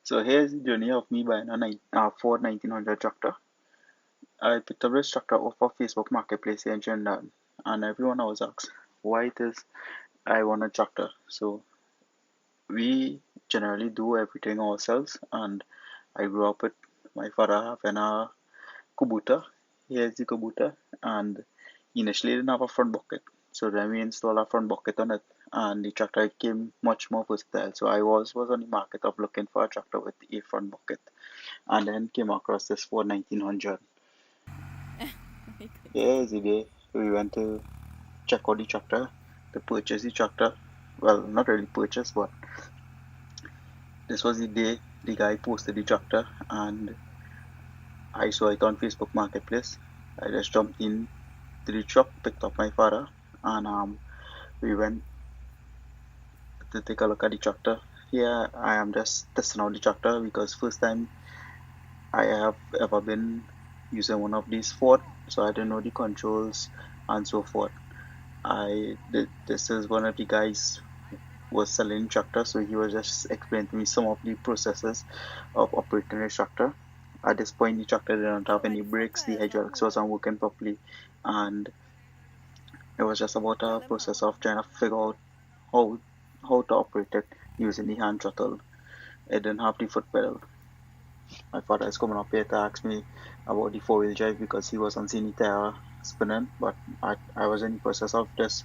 So here's the journey of me buying a Ford 1900 tractor. I picked up this tractor off of Facebook Marketplace here in Trinidad, and everyone always asks why it is I want a tractor. So we generally do everything ourselves, and I grew up with my father having a Kubota. Here's the Kubota, and initially it didn't have a front bucket. So then we installed a front bucket on it, and the tractor became much more versatile. So I was on the market of looking for a tractor with a front bucket, and then came across this Ford 1900. Here's the day we went to check out the tractor, to purchase the tractor. Well, not really purchase, but this was the day the guy posted the tractor, and I saw it on Facebook Marketplace. I just jumped in to the truck, picked up my father, and we went to take a look at the tractor. Here I am just testing out the tractor because first time I have ever been using one of these Ford, so I didn't know the controls and so forth. This is one of the guys was selling tractor, so he was just explaining to me some of the processes of operating a tractor. At this point, the tractor didn't have any brakes, the hydraulics wasn't working properly, and it was just about a process of trying to figure out how how to operate it using the hand throttle. It didn't have the foot pedal. My father is coming up here to ask me about the four-wheel drive because he wasn't seeing the tire spinning, but I was in the process of just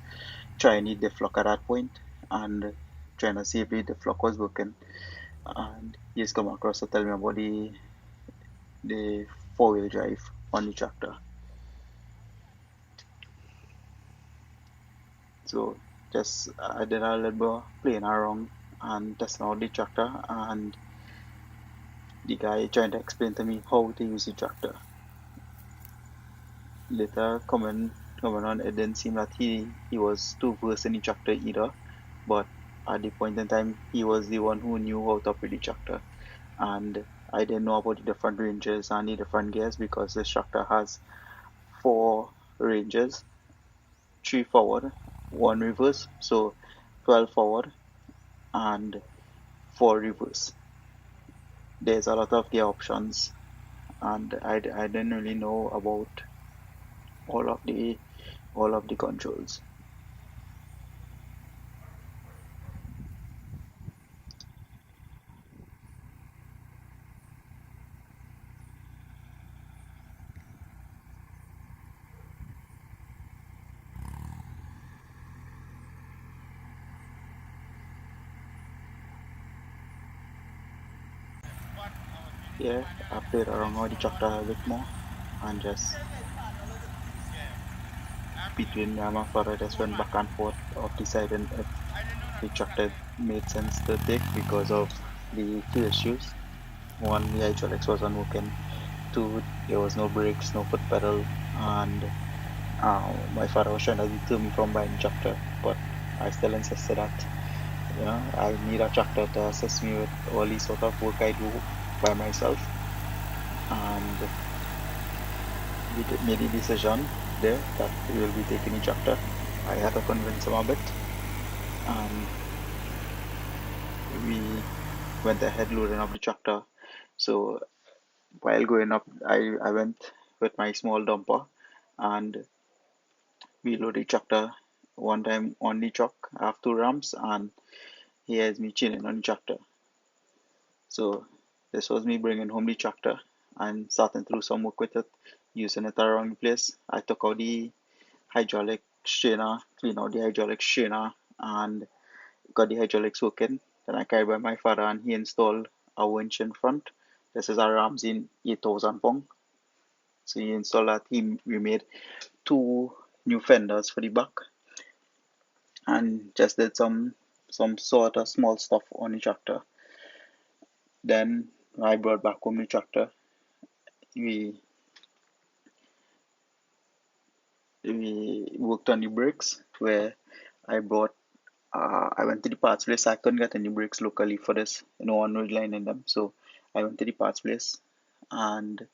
trying the diff lock at that point and trying to see if the diff lock was working. And he's come across to tell me about the four-wheel drive on the tractor. So just I did a little bit of playing around and testing out the tractor, and the guy trying to explain to me how to use the tractor. Later coming on, it didn't seem that he was too versed in the tractor either, but at the point in time he was the one who knew how to operate the tractor, and I didn't know about the different ranges and the different gears because this tractor has four ranges, three forward, one reverse, so 12 forward and four reverse. There's a lot of gear options, and I didn't really know about all of the controls. Yeah, I played around with the tractor a bit more, and just between me and my father just went back and forth of deciding if the tractor made sense to take because of the few issues. One, the hydraulics wasn't working. Two, there was no brakes, no foot pedal, and my father was trying to deter me from buying a tractor, but I still insisted that I need a tractor to assist me with all the sort of work I do by myself, and we made a decision there that we will be taking a tractor. I had to convince him a bit, and we went ahead loading up the tractor. So while going up, I went with my small dumper, and we loaded the tractor one time on the truck. I have two ramps, and he has me chilling on the tractor. So this was me bringing home the tractor and starting to do some work with it, using it around the place. I took out the hydraulic strainer, clean out the hydraulic strainer, and got the hydraulics working. Then I carried by my father, and he installed a winch in front. This is a Ramsey 8000 pound. So he installed that. We made two new fenders for the back, and just did some sort of small stuff on the tractor. Then I brought back home the tractor. We we worked on the brakes where I brought I went to the parts place. I couldn't get any brakes locally for this. No one was lining them. So I went to the parts place and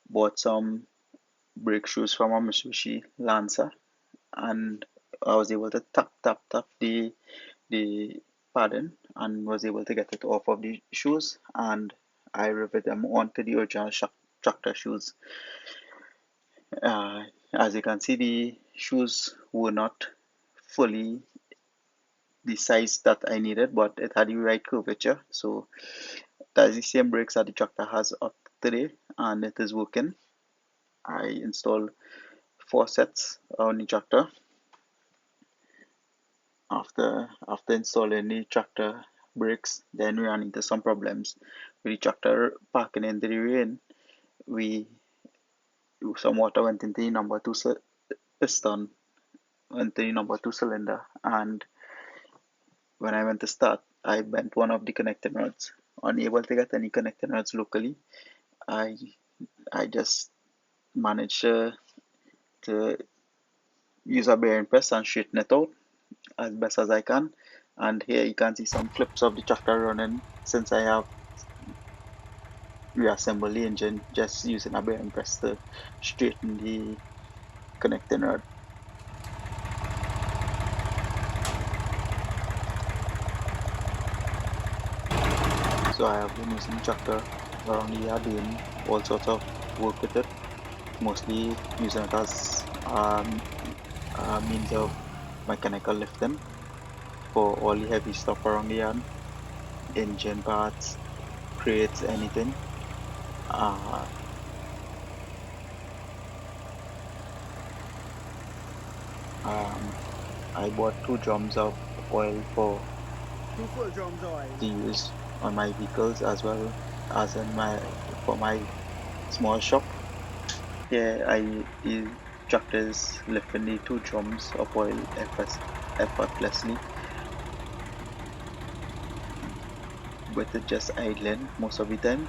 bought some brake shoes from a Mitsubishi Lancer, and I was able to tap the padding and was able to get it off of the shoes, and I riveted them onto the original tractor shoes. As you can see, the shoes were not fully the size that I needed, but it had the right curvature. So that's the same brakes that the tractor has up today, and it is working. I installed 4 sets on the tractor. After installing the tractor brakes, then we ran into some problems with the tractor parking into the rain. Some water went into the number 2 piston, into the number 2 cylinder, and when I went to start, I bent one of the connecting rods. Unable to get any connecting rods locally, I I just managed to use a bearing press and straighten it out as best as I can. And here you can see some clips of the tractor running since I have reassembled the engine just using a bearing press to straighten the connecting rod. So I have been using the tractor around the yard doing all sorts of work with it, mostly using it as a means of mechanical lifting for all the heavy stuff around the yard, engine parts, crates, anything. I bought 2 drums of oil for 2 full drums of oil to use on my vehicles as well as for my small shop. Here the tractor is lifting the 2 drums of oil effortlessly, with it just idling most of the time.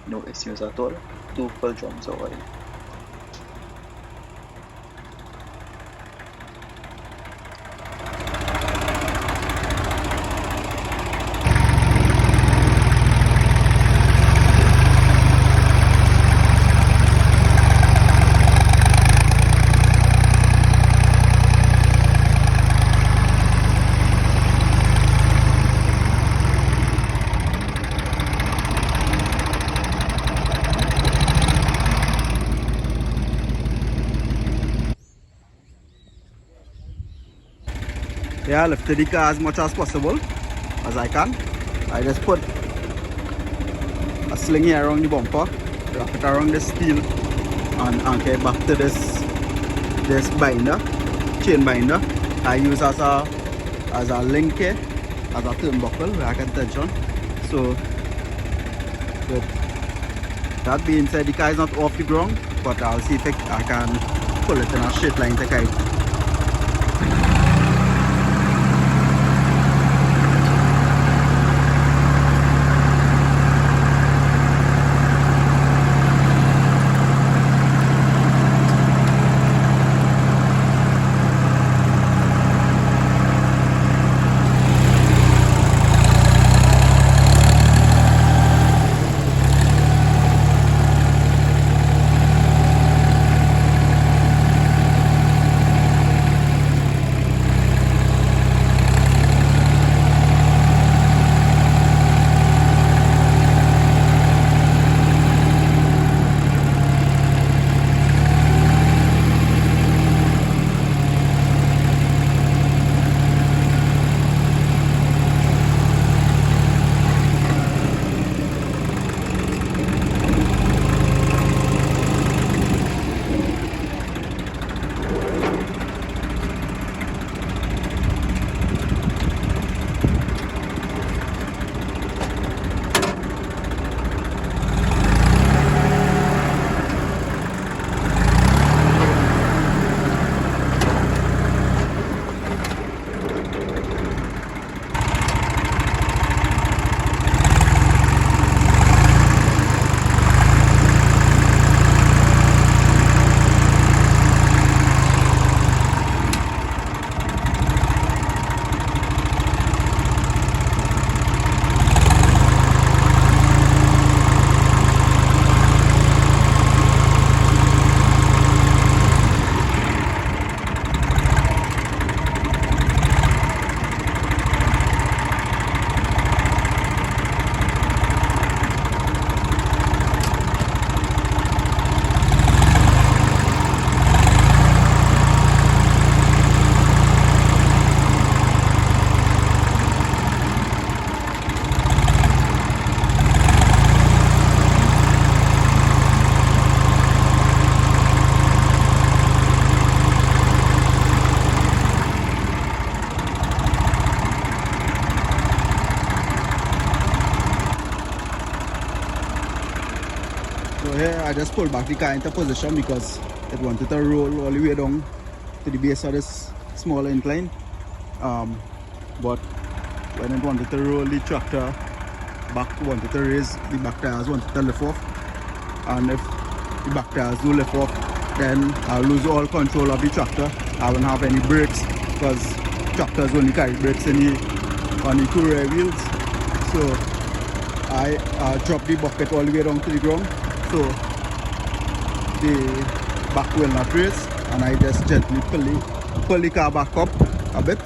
No issues at all. 2 full drums of oil. Yeah, I lifted the car as much as possible as I can. I just put a sling here around the bumper, wrap it around the steel, and anchor it back to this binder, chain binder. I use as a link here, as a turnbuckle where I can tension. So with that being said, the car is not off the ground, but I'll see if I can pull it in a straight line to kite. So here I just pulled back the car into position because it wanted to roll all the way down to the base of this small incline. But when it wanted to roll the tractor back, wanted to raise, the back tires wanted to lift off. And if the back tires do lift off, then I'll lose all control of the tractor. I won't have any brakes because tractors only carry brakes on the two rear wheels. So I drop the bucket all the way down to the ground, so the back will not raise, and I just gently pull the car back up a bit,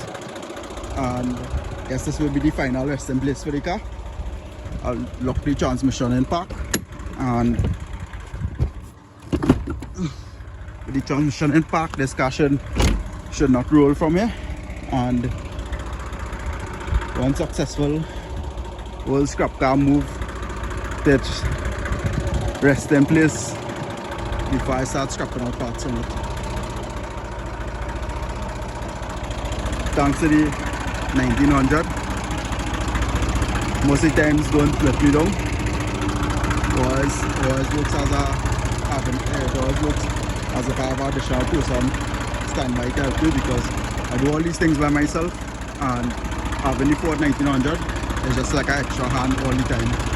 and I guess this will be the final resting place for the car. I'll lock the transmission in park, and with the transmission in park, this car should not roll from here. And one successful whole scrap car move that rest in place before I start scrapping out parts on it. Thanks to the 1900, most of the times don't let me down. Always looks as if I have additional person standby to help me, because I do all these things by myself, and having the Ford 1900 is just like an extra hand all the time.